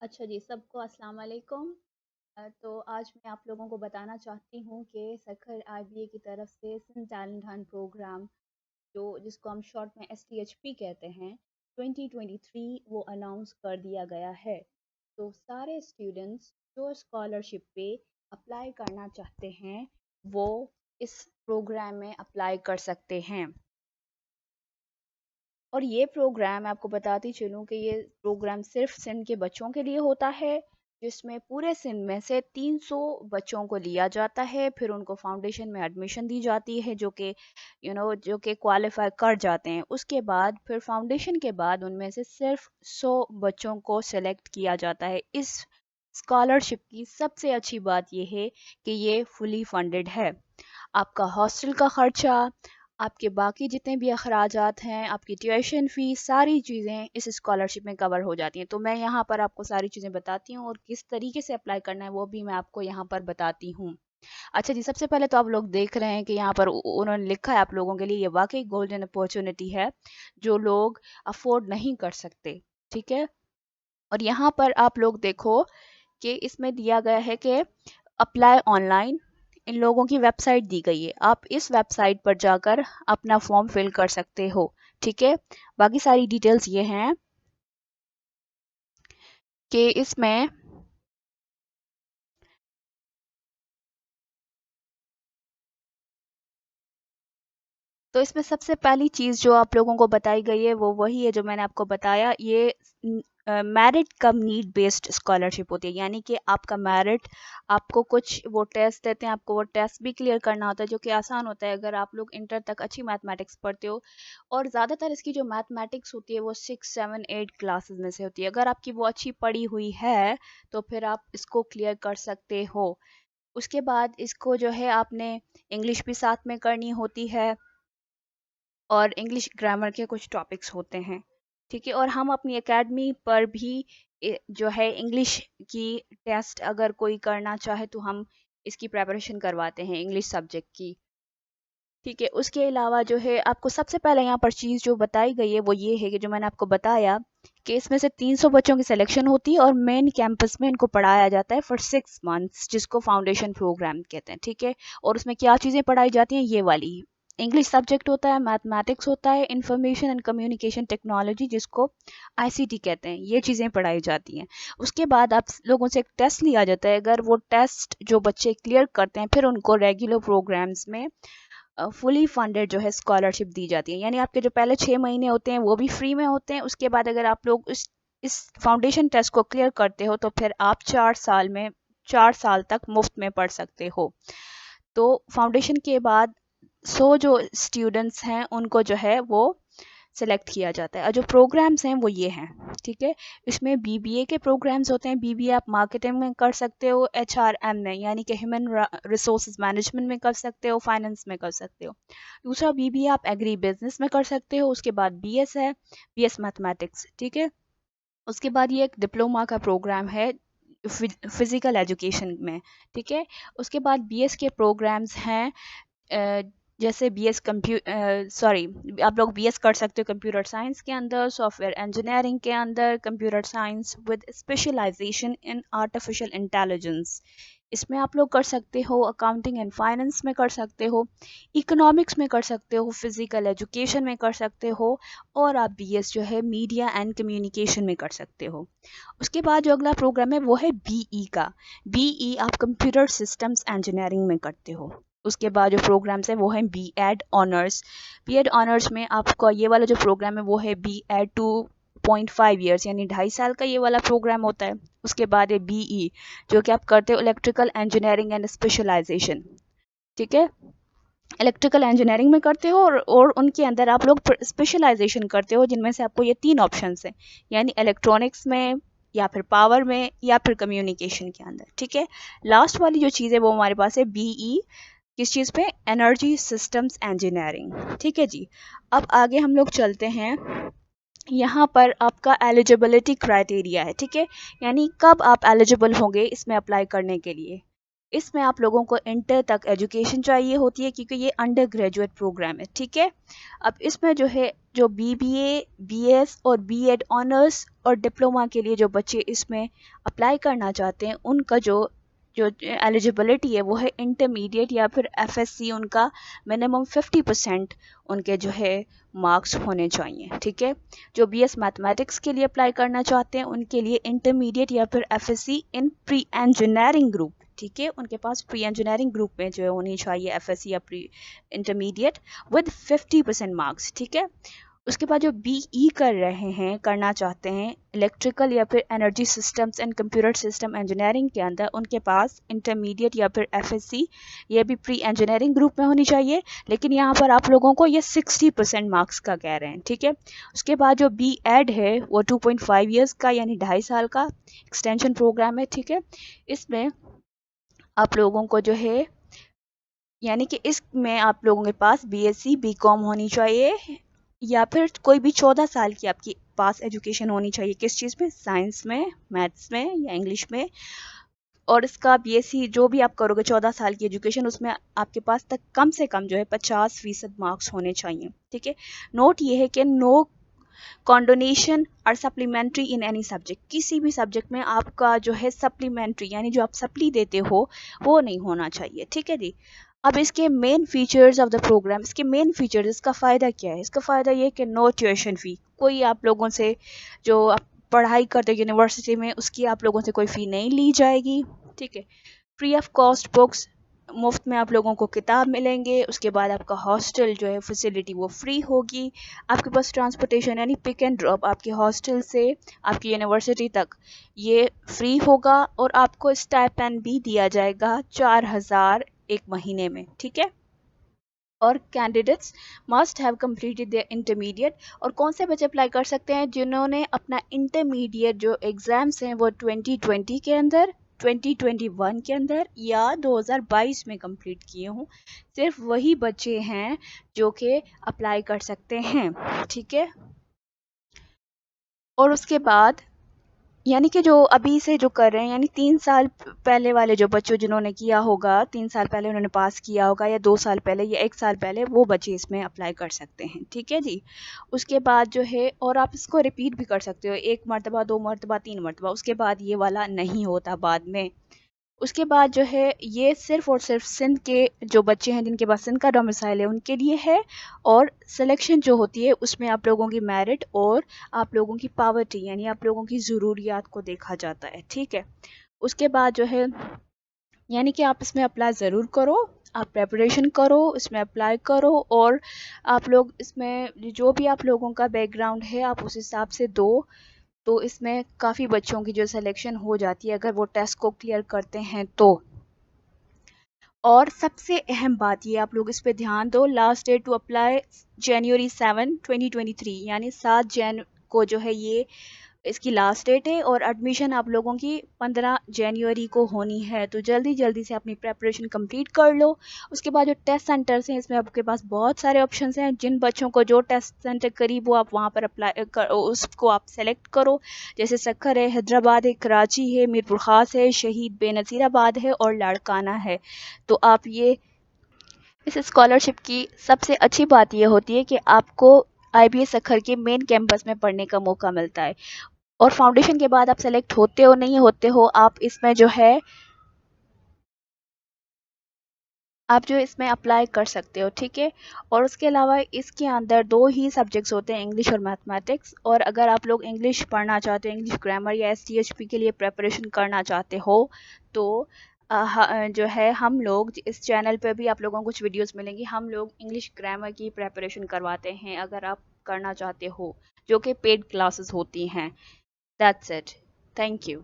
अच्छा जी, सबको अस्सलाम वालेकुम। तो आज मैं आप लोगों को बताना चाहती हूँ कि सखर आईबीए की तरफ से सिंध टैलेंट हंट प्रोग्राम जो जिसको हम शॉर्ट में एसटीएचपी कहते हैं 2023 वो अनाउंस कर दिया गया है। तो सारे स्टूडेंट्स जो स्कॉलरशिप पे अप्लाई करना चाहते हैं वो इस प्रोग्राम में अप्लाई कर सकते हैं। और ये प्रोग्राम मैं आपको बताती चलूँ कि ये प्रोग्राम सिर्फ सिंध के बच्चों के लिए होता है, जिसमें पूरे सिंध में से 300 बच्चों को लिया जाता है, फिर उनको फाउंडेशन में एडमिशन दी जाती है जो कि जो कि क्वालिफाई कर जाते हैं। उसके बाद फिर फाउंडेशन के बाद उनमें से सिर्फ 100 बच्चों को सेलेक्ट किया जाता है। इस स्कॉलरशिप की सबसे अच्छी बात यह है कि ये फुली फंडेड है। आपका हॉस्टल का खर्चा, आपके बाकी जितने भी अखराजात हैं, आपकी ट्यूशन फ़ीस, सारी चीज़ें इस स्कॉलरशिप में कवर हो जाती हैं। तो मैं यहाँ पर आपको सारी चीज़ें बताती हूँ और किस तरीके से अप्लाई करना है वो भी मैं आपको यहाँ पर बताती हूँ। अच्छा जी, सबसे पहले तो आप लोग देख रहे हैं कि यहाँ पर उन्होंने लिखा है आप लोगों के लिए ये वाकई गोल्डन अपॉर्चुनिटी है जो लोग अफोर्ड नहीं कर सकते। ठीक है। और यहाँ पर आप लोग देखो कि इसमें दिया गया है कि अप्लाई ऑनलाइन, इन लोगों की वेबसाइट दी गई है। आप इस वेबसाइट पर जाकर अपना फॉर्म फिल कर सकते हो। ठीक है। बाकी सारी डिटेल्स ये हैं कि इसमें तो इसमें सबसे पहली चीज़ जो आप लोगों को बताई गई है वो वही है जो मैंने आपको बताया। ये मेरिट कम नीड बेस्ड स्कॉलरशिप होती है, यानी कि आपका मेरिट, आपको कुछ वो टेस्ट देते हैं, आपको वो टेस्ट भी क्लियर करना होता है जो कि आसान होता है अगर आप लोग इंटर तक अच्छी मैथमेटिक्स पढ़ते हो। और ज़्यादातर इसकी जो मैथमेटिक्स होती है वो 6 7 8 क्लासेस में से होती है। अगर आपकी वो अच्छी पढ़ी हुई है तो फिर आप इसको क्लियर कर सकते हो। उसके बाद इसको जो है आपने इंग्लिश भी साथ में करनी होती है और इंग्लिश ग्रामर के कुछ टॉपिक्स होते हैं। ठीक है। और हम अपनी एकेडमी पर भी जो है इंग्लिश की टेस्ट अगर कोई करना चाहे तो हम इसकी प्रिपरेशन करवाते हैं इंग्लिश सब्जेक्ट की। ठीक है। उसके अलावा जो है आपको सबसे पहले यहाँ पर चीज़ जो बताई गई है वो ये है कि जो मैंने आपको बताया कि इसमें से 300 बच्चों की सिलेक्शन होती है और मेन कैंपस में इनको पढ़ाया जाता है फॉर 6 मंथ्स, जिसको फाउंडेशन प्रोग्राम कहते हैं। ठीक है। और उसमें क्या चीज़ें पढ़ाई जाती हैं ये वाली, इंग्लिश सब्जेक्ट होता है, मैथमेटिक्स होता है, इंफॉर्मेशन एंड कम्युनिकेशन टेक्नोलॉजी जिसको आईसीटी कहते हैं, ये चीज़ें पढ़ाई जाती हैं। उसके बाद आप लोगों से एक टेस्ट लिया जाता है। अगर वो टेस्ट जो बच्चे क्लियर करते हैं फिर उनको रेगुलर प्रोग्राम्स में फुली फंडेड जो है स्कॉलरशिप दी जाती है। यानी आपके जो पहले 6 महीने होते हैं वो भी फ्री में होते हैं। उसके बाद अगर आप लोग इस फाउंडेशन टेस्ट को क्लियर करते हो तो फिर आप 4 साल में 4 साल तक मुफ्त में पढ़ सकते हो। तो फाउंडेशन के बाद 100 जो स्टूडेंट्स हैं उनको जो है वो सेलेक्ट किया जाता है और जो प्रोग्राम्स हैं वो ये हैं। ठीक है। इसमें बीबीए के प्रोग्राम्स होते हैं। बीबीए आप मार्केटिंग में कर सकते हो, एचआरएम में यानी कि ह्यूमन रिसोर्सेज मैनेजमेंट में कर सकते हो, फाइनेंस में कर सकते हो। दूसरा बीबीए आप एग्री बिजनेस में कर सकते हो। उसके बाद बीएस है, बीएस मैथमेटिक्स। ठीक है। उसके बाद ये एक डिप्लोमा का प्रोग्राम है फिजिकल एजुकेशन में। ठीक है। उसके बाद बीएस के प्रोग्राम्स हैं अ, जैसे बीएस सॉरी, आप लोग बीएस कर सकते हो कंप्यूटर साइंस के अंदर, सॉफ्टवेयर इंजीनियरिंग के अंदर, computer science with specialisation in artificial intelligence, इसमें आप लोग कर सकते हो। अकाउंटिंग एंड फाइनेंस में कर सकते हो, इकोनॉमिक्स में कर सकते हो, फिजिकल एजुकेशन में कर सकते हो, और आप बीएस जो है मीडिया एंड कम्युनिकेशन में कर सकते हो। उसके बाद जो अगला प्रोग्राम है वो है बीई का। बीई आप कंप्यूटर सिस्टम्स इंजीनियरिंग में करते हो। उसके बाद जो प्रोग्राम्स है वो है B Ed honours. B Ed honours में आपका ये वाला जो प्रोग्राम है वो है बी एड 2.5 ईयर्स यानी 2.5 साल का ये वाला प्रोग्राम होता है। उसके बाद है बीई जो कि आप करते हो इलेक्ट्रिकल इंजीनियरिंग एंड स्पेशलाइजेशन। ठीक है। इलेक्ट्रिकल इंजीनियरिंग में करते हो और उनके अंदर आप लोग स्पेशलाइजेशन करते हो जिनमें से आपको ये 3 ऑप्शंस हैं, यानी इलेक्ट्रॉनिक्स में या फिर पावर में या फिर कम्युनिकेशन के अंदर। ठीक है। लास्ट वाली जो चीज़ है वो हमारे पास है बीई, किस चीज़ पे, एनर्जी सिस्टम्स इंजीनियरिंग। ठीक है जी। अब आगे हम लोग चलते हैं। यहाँ पर आपका एलिजिबिलिटी क्राइटेरिया है। ठीक है। यानी कब आप एलिजिबल होंगे इसमें अप्लाई करने के लिए। इसमें आप लोगों को इंटर तक एजुकेशन चाहिए होती है क्योंकि ये अंडर ग्रेजुएट प्रोग्राम है, ठीक है। अब इसमें जो है जो बीबीए, बीएस और बीएड ऑनर्स और डिप्लोमा के लिए जो बच्चे इसमें अप्लाई करना चाहते हैं उनका जो जो एलिजिबिलिटी है वो है इंटरमीडिएट या फिर एफएससी, उनका मिनिमम 50% उनके जो है मार्क्स होने चाहिए, ठीक है। जो बीएस मैथमेटिक्स के लिए अप्लाई करना चाहते हैं उनके लिए इंटरमीडिएट या फिर एफएससी इन प्री इंजीनियरिंग ग्रुप, ठीक है, उनके पास प्री इंजीनियरिंग ग्रुप में जो होनी चाहिए एफएससी या प्री इंटरमीडिएट विद 50% मार्क्स, ठीक है। उसके बाद जो बीई कर रहे हैं, करना चाहते हैं इलेक्ट्रिकल या फिर energy systems and computer system engineering के अंदर, उनके पास इंटरमीडिएट या फिर एफएससी ये भी प्री इंजीनियरिंग ग्रुप में होनी चाहिए, लेकिन यहाँ पर आप लोगों को ये 60% मार्क्स का कह रहे हैं, ठीक है। उसके बाद जो बी एड है वो 2.5 ईयर्स का यानी 2.5 साल का एक्सटेंशन प्रोग्राम है, ठीक है। इसमें आप लोगों को जो है यानी कि इसमें आप लोगों के पास बीएससी बीकॉम होनी चाहिए या फिर कोई भी 14 साल की आपकी पास एजुकेशन होनी चाहिए। किस चीज़ में? साइंस में, मैथ्स में या इंग्लिश में। और इसका बीएससी जो भी आप करोगे 14 साल की एजुकेशन, उसमें आपके पास तक कम से कम जो है 50% मार्क्स होने चाहिए, ठीक है। नोट ये है कि नो कॉन्डोनेशन और सप्लीमेंट्री इन एनी सब्जेक्ट, किसी भी सब्जेक्ट में आपका जो है सप्लीमेंट्री यानी जो आप सप्ली देते हो वो नहीं होना चाहिए, ठीक है जी। अब इसके main features of the program, इसके मेन फीचर्स, इसका फ़ायदा क्या है? इसका फ़ायदा ये है कि नो ट्यूशन फ़ी, कोई आप लोगों से जो आप पढ़ाई करते यूनिवर्सिटी में उसकी आप लोगों से कोई फ़ी नहीं ली जाएगी, ठीक है। फ्री ऑफ कॉस्ट बुक्स, मुफ्त में आप लोगों को किताब मिलेंगे। उसके बाद आपका हॉस्टल जो है फैसिलिटी वो फ्री होगी। आपके पास ट्रांसपोर्टेशन यानी पिक एंड ड्रॉप आपके हॉस्टल से आपकी यूनिवर्सिटी तक ये फ्री होगा और आपको स्टाइपेंड भी दिया जाएगा 4,000 एक महीने में, ठीक है। और candidates must have completed there intermediate, और कौन से बच्चे अप्लाई कर सकते हैं? जिन्होंने अपना इंटरमीडिएट जो एग्ज़ाम्स हैं वो 2020 के अंदर, 2021 के अंदर या 2022 में कंप्लीट किए हों, सिर्फ वही बच्चे हैं जो कि अप्लाई कर सकते हैं, ठीक है। और उसके बाद यानी कि जो अभी से जो कर रहे हैं यानी 3 साल पहले वाले जो बच्चों जिन्होंने किया होगा, 3 साल पहले उन्होंने पास किया होगा या 2 साल पहले या 1 साल पहले, वो बच्चे इसमें अप्लाई कर सकते हैं, ठीक है जी। उसके बाद जो है और आप इसको रिपीट भी कर सकते हो, 1 मरतबा, 2 मरतबा, 3 मरतबा, उसके बाद ये वाला नहीं होता बाद में। उसके बाद जो है ये सिर्फ और सिर्फ सिंध के जो बच्चे हैं जिनके पास सिंध का डोमिसाइल है उनके लिए है, और सिलेक्शन जो होती है उसमें आप लोगों की मेरिट और आप लोगों की पावर्टी यानी आप लोगों की ज़रूरियात को देखा जाता है, ठीक है। उसके बाद जो है यानी कि आप इसमें अप्लाई ज़रूर करो, आप प्रेपरेशन करो, इसमें अप्लाई करो, और आप लोग इसमें जो भी आप लोगों का बैकग्राउंड है आप उस हिसाब से दो, तो इसमें काफ़ी बच्चों की जो सिलेक्शन हो जाती है अगर वो टेस्ट को क्लियर करते हैं तो। और सबसे अहम बात ये आप लोग इस पे ध्यान दो, लास्ट डेट टू अप्लाई जनवरी 7 2023 यानी 7 जन को जो है ये इसकी लास्ट डेट है, और एडमिशन आप लोगों की 15 जनवरी को होनी है, तो जल्दी जल्दी से अपनी प्रेपरेशन कंप्लीट कर लो। उसके बाद जो टेस्ट सेंटर्स हैं इसमें आपके पास बहुत सारे ऑप्शंस हैं, जिन बच्चों को जो टेस्ट सेंटर करीब हो आप वहाँ पर अप्लाई कर उसको आप सेलेक्ट करो। जैसे सक्खर है, हैदराबाद है, कराची है, मीरपुर ख़ास है, शहीद बेनज़ीराबाद है और लाड़काना है। तो आप ये इस स्कॉलरशिप की सबसे अच्छी बात ये होती है कि आपको आईबीएस सक्खर के मेन कैंपस में पढ़ने का मौका मिलता है, और फाउंडेशन के बाद आप सेलेक्ट होते हो नहीं होते हो, आप जो इसमें अप्लाई कर सकते हो, ठीक है। और उसके अलावा इसके अंदर दो ही सब्जेक्ट्स होते हैं, इंग्लिश और मैथमेटिक्स, और अगर आप लोग इंग्लिश पढ़ना चाहते हो, इंग्लिश ग्रामर या एसटीएचपी के लिए प्रेपरेशन करना चाहते हो, तो जो है हम लोग इस चैनल पे भी आप लोगों को कुछ वीडियोस मिलेंगी, हम लोग इंग्लिश ग्रामर की प्रेपरेशन करवाते हैं अगर आप करना चाहते हो, जो कि पेड क्लासेस होती हैं। That's it. Thank you.